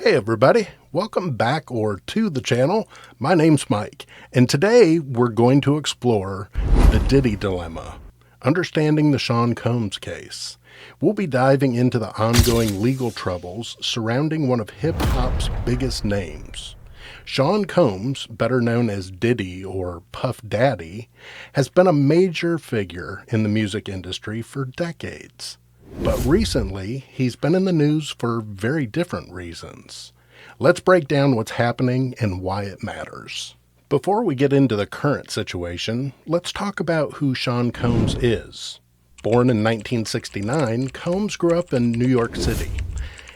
Hey everybody, welcome back or to the channel. My name's Mike, and today we're going to explore the Diddy Dilemma, understanding the Sean Combs case. We'll be diving into the ongoing legal troubles surrounding one of hip-hop's biggest names. Sean Combs, better known as Diddy or Puff Daddy, has been a major figure in the music industry for decades. But recently, he's been in the news for very different reasons. Let's break down what's happening and why it matters. Before we get into the current situation, let's talk about who Sean Combs is. Born in 1969, Combs grew up in New York City.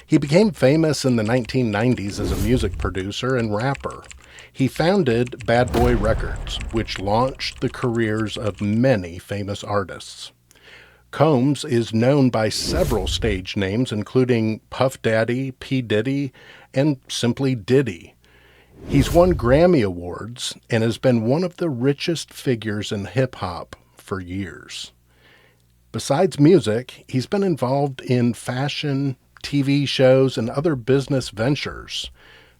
He became famous in the 1990s as a music producer and rapper. He founded Bad Boy Records, which launched the careers of many famous artists. Combs is known by several stage names, including Puff Daddy, P. Diddy, and simply Diddy. He's won Grammy Awards and has been one of the richest figures in hip-hop for years. Besides music, he's been involved in fashion, TV shows, and other business ventures.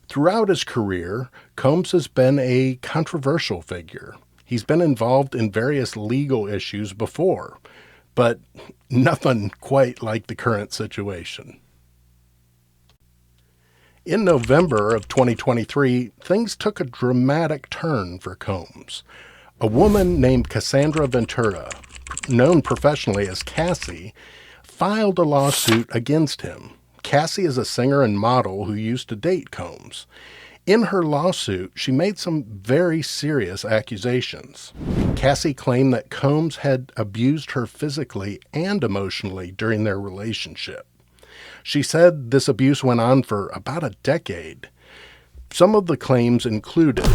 Throughout his career, Combs has been a controversial figure. He's been involved in various legal issues before, but nothing quite like the current situation. In November of 2023, things took a dramatic turn for Combs. A woman named Cassandra Ventura, known professionally as Cassie, filed a lawsuit against him. Cassie is a singer and model who used to date Combs. In her lawsuit, she made some very serious accusations. Cassie claimed that Combs had abused her physically and emotionally during their relationship. She said this abuse went on for about a decade. Some of the claims included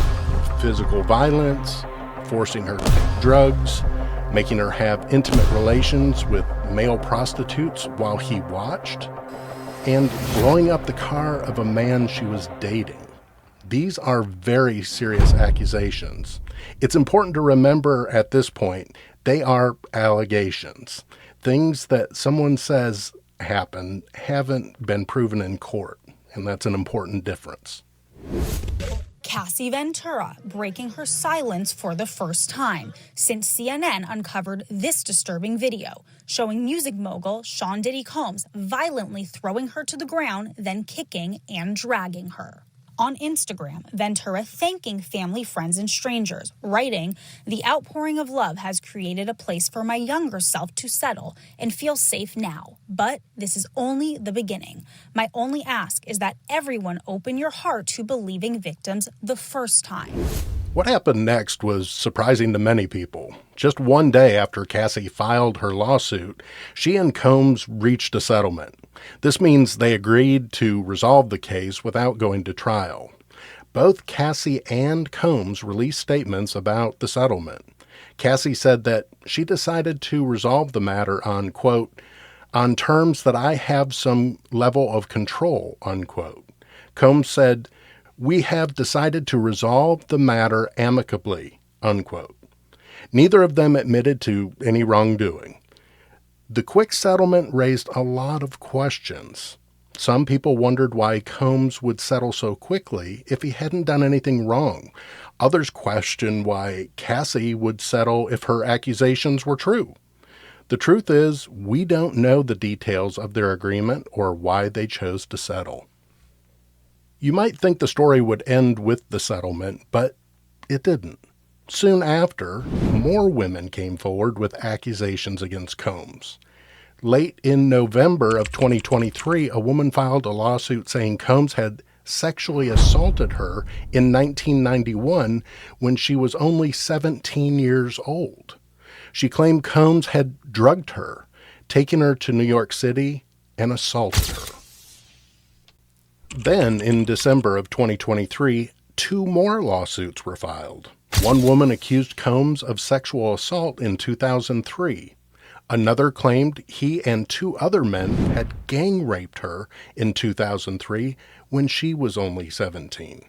physical violence, forcing her to take drugs, making her have intimate relations with male prostitutes while he watched, and blowing up the car of a man she was dating. These are very serious accusations. It's important to remember at this point, they are allegations. Things that someone says happened haven't been proven in court, and that's an important difference. Cassie Ventura breaking her silence for the first time since CNN uncovered this disturbing video showing music mogul Sean Diddy Combs violently throwing her to the ground, then kicking and dragging her. On Instagram, Ventura thanking family, friends, and strangers, writing, "The outpouring of love has created a place for my younger self to settle and feel safe now. But this is only the beginning. My only ask is that everyone open your heart to believing victims the first time." What happened next was surprising to many people. Just one day after Cassie filed her lawsuit, she and Combs reached a settlement. This means they agreed to resolve the case without going to trial. Both Cassie and Combs released statements about the settlement. Cassie said that she decided to resolve the matter on, quote, "on terms that I have some level of control," unquote. Combs said, "We have decided to resolve the matter amicably," unquote. Neither of them admitted to any wrongdoing. The quick settlement raised a lot of questions. Some people wondered why Combs would settle so quickly if he hadn't done anything wrong. Others questioned why Cassie would settle if her accusations were true. The truth is, we don't know the details of their agreement or why they chose to settle. You might think the story would end with the settlement, but it didn't. Soon after, more women came forward with accusations against Combs. Late in November of 2023, a woman filed a lawsuit saying Combs had sexually assaulted her in 1991 when she was only 17 years old. She claimed Combs had drugged her, taken her to New York City, and assaulted her. Then, in December of 2023, two more lawsuits were filed. One woman accused Combs of sexual assault in 2003. Another claimed he and two other men had gang raped her in 2003 when she was only 17.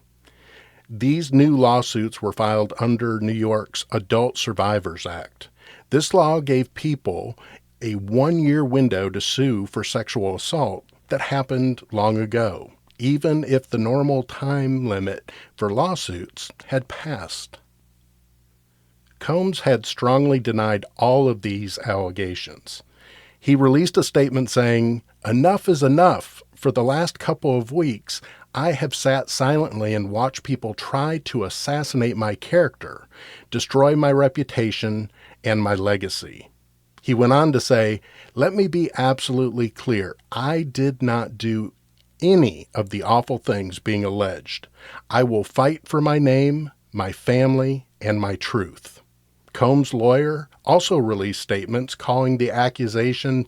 These new lawsuits were filed under New York's Adult Survivors Act. This law gave people a one-year window to sue for sexual assault that happened long ago. even if the normal time limit for lawsuits had passed. Combs had strongly denied all of these allegations. He released a statement saying, "Enough is enough. For the last couple of weeks, I have sat silently and watched people try to assassinate my character, destroy my reputation, and my legacy." He went on to say, "Let me be absolutely clear. I did not do any of the awful things being alleged. I will fight for my name, my family, and my truth." Combs' lawyer also released statements calling the accusation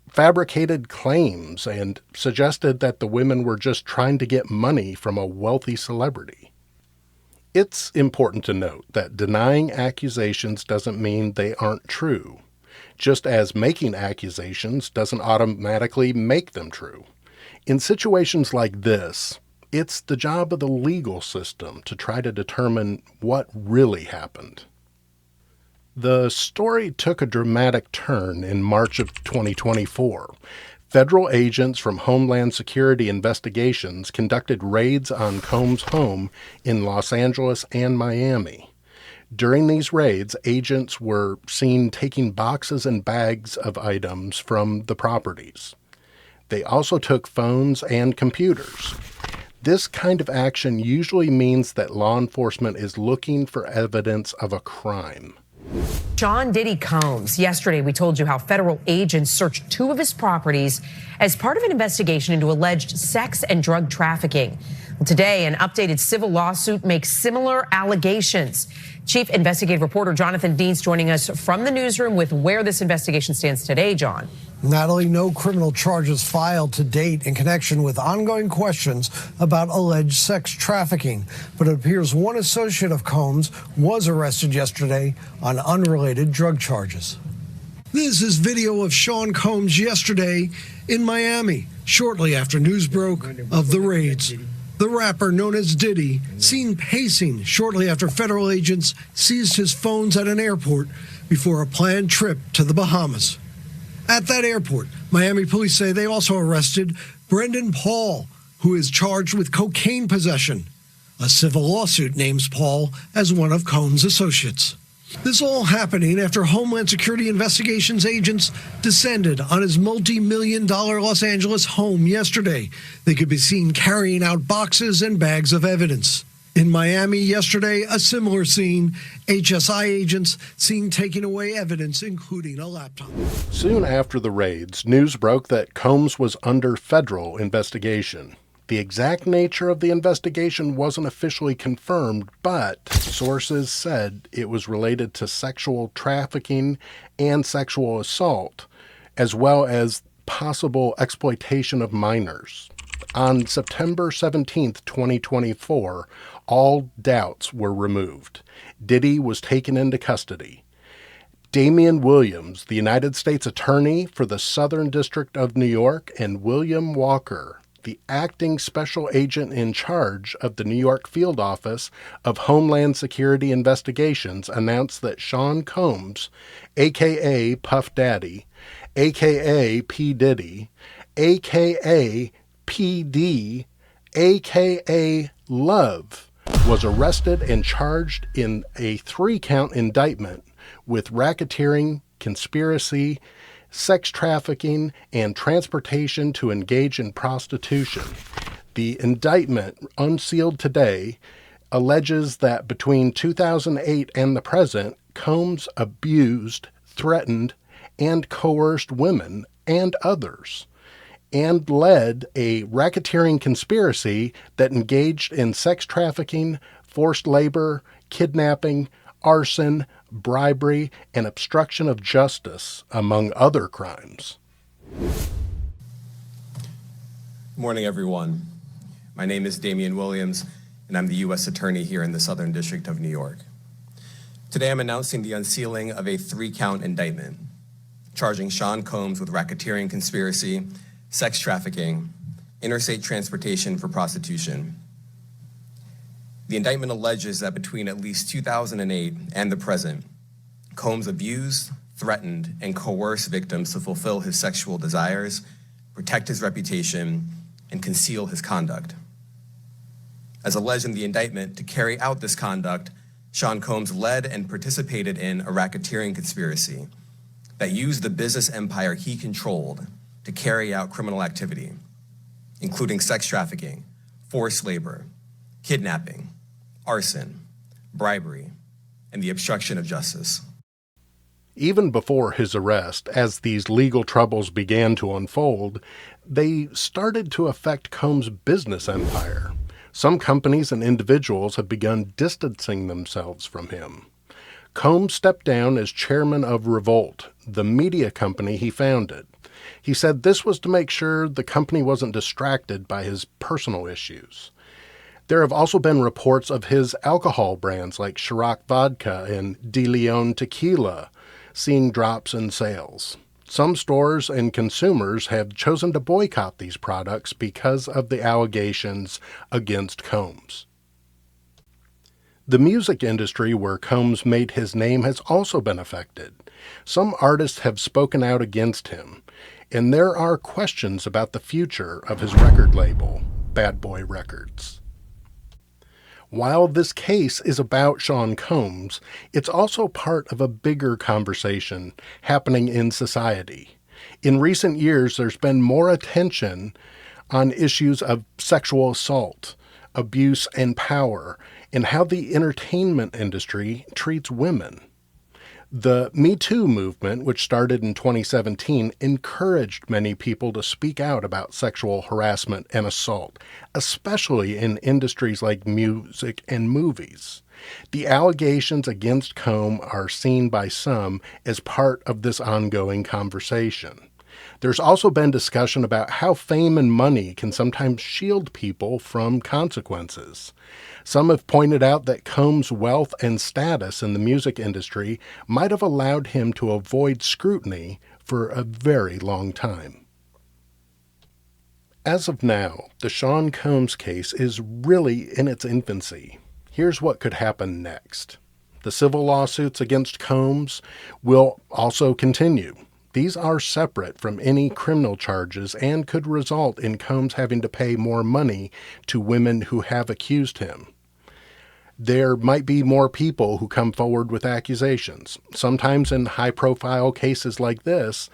fabricated claims and suggested that the women were just trying to get money from a wealthy celebrity. It's important to note that denying accusations doesn't mean they aren't true, just as making accusations doesn't automatically make them true. In situations like this, it's the job of the legal system to try to determine what really happened. The story took a dramatic turn in March of 2024. Federal agents from Homeland Security Investigations conducted raids on Combs' home in Los Angeles and Miami. During these raids, agents were seen taking boxes and bags of items from the properties. They also took phones and computers. This kind of action usually means that law enforcement is looking for evidence of a crime. Sean Diddy Combs. Yesterday, we told you how federal agents searched 2 of his properties as part of an investigation into alleged sex and drug trafficking. Today, an updated civil lawsuit makes similar allegations. Chief investigative reporter Jonathan Deans joining us from the newsroom with where this investigation stands today, John. Natalie, no criminal charges filed to date in connection with ongoing questions about alleged sex trafficking. But it appears one associate of Combs was arrested yesterday on unrelated drug charges. This is video of Sean Combs yesterday in Miami, shortly after news broke of the raids. The rapper known as Diddy, seen pacing shortly after federal agents seized his phones at an airport before a planned trip to the Bahamas. At that airport, Miami police say they also arrested Brendan Paul, who is charged with cocaine possession. A civil lawsuit names Paul as one of Combs' associates. This all happening after Homeland Security Investigations agents descended on his multi-million-dollar Los Angeles home yesterday. They could be seen carrying out boxes and bags of evidence. In Miami yesterday, a similar scene. HSI agents seen taking away evidence, including a laptop. Soon after the raids, news broke that Combs was under federal investigation. The exact nature of the investigation wasn't officially confirmed, but sources said it was related to sexual trafficking and sexual assault, as well as possible exploitation of minors. On September 17th, 2024, all doubts were removed. Diddy was taken into custody. Damian Williams, the United States Attorney for the Southern District of New York, and William Walker, the acting special agent in charge of the New York field office of Homeland Security Investigations, announced that Sean Combs, a.k.a. Puff Daddy, a.k.a. P. Diddy, a.k.a. PD, a.k.a. Love, was arrested and charged in a 3-count indictment with racketeering, conspiracy, sex trafficking, and transportation to engage in prostitution. The indictment, unsealed today, alleges that between 2008 and the present, Combs abused, threatened, and coerced women and others, and led a racketeering conspiracy that engaged in sex trafficking, forced labor, kidnapping, arson, bribery, and obstruction of justice, among other crimes. Good morning, everyone. My name is Damian Williams, and I'm the U.S. Attorney here in the Southern District of New York. Today, I'm announcing the unsealing of a 3-count indictment, charging Sean Combs with racketeering conspiracy, sex trafficking, interstate transportation for prostitution. The indictment alleges that between at least 2008 and the present, Combs abused, threatened, and coerced victims to fulfill his sexual desires, protect his reputation, and conceal his conduct. As alleged in the indictment, to carry out this conduct, Sean Combs led and participated in a racketeering conspiracy that used the business empire he controlled to carry out criminal activity, including sex trafficking, forced labor, kidnapping, arson, bribery, and the obstruction of justice. Even before his arrest, as these legal troubles began to unfold, they started to affect Combs' business empire. Some companies and individuals have begun distancing themselves from him. Combs stepped down as chairman of Revolt, the media company he founded. He said this was to make sure the company wasn't distracted by his personal issues. There have also been reports of his alcohol brands like Ciroc Vodka and De Leon Tequila seeing drops in sales. Some stores and consumers have chosen to boycott these products because of the allegations against Combs. The music industry where Combs made his name has also been affected. Some artists have spoken out against him, and there are questions about the future of his record label, Bad Boy Records. While this case is about Sean Combs, it's also part of a bigger conversation happening in society. In recent years, there's been more attention on issues of sexual assault, abuse, and power, and how the entertainment industry treats women. The Me Too movement, which started in 2017, encouraged many people to speak out about sexual harassment and assault, especially in industries like music and movies. The allegations against Combs are seen by some as part of this ongoing conversation. There's also been discussion about how fame and money can sometimes shield people from consequences. Some have pointed out that Combs' wealth and status in the music industry might have allowed him to avoid scrutiny for a very long time. As of now, the Sean Combs case is really in its infancy. Here's what could happen next. The civil lawsuits against Combs will also continue. These are separate from any criminal charges and could result in Combs having to pay more money to women who have accused him. There might be more people who come forward with accusations. Sometimes in high-profile cases like this,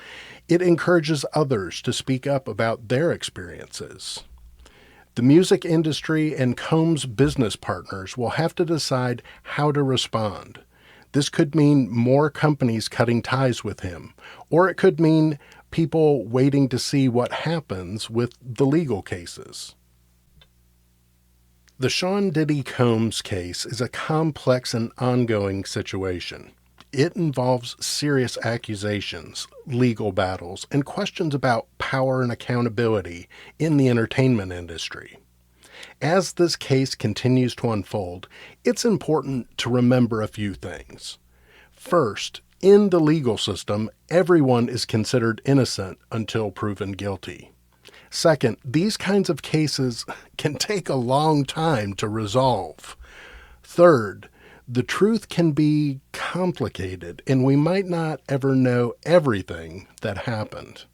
it encourages others to speak up about their experiences. The music industry and Combs' business partners will have to decide how to respond. This could mean more companies cutting ties with him, or it could mean people waiting to see what happens with the legal cases. The Sean Diddy Combs case is a complex and ongoing situation. It involves serious accusations, legal battles, and questions about power and accountability in the entertainment industry. As this case continues to unfold, it's important to remember a few things. First, in the legal system, everyone is considered innocent until proven guilty. Second, these kinds of cases can take a long time to resolve. Third, the truth can be complicated, and we might not ever know everything that happened.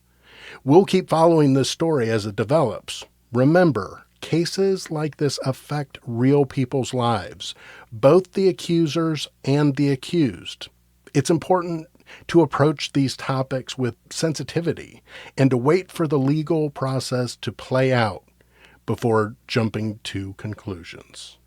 We'll keep following this story as it develops. Remember, cases like this affect real people's lives, both the accusers and the accused. It's important to approach these topics with sensitivity and to wait for the legal process to play out before jumping to conclusions.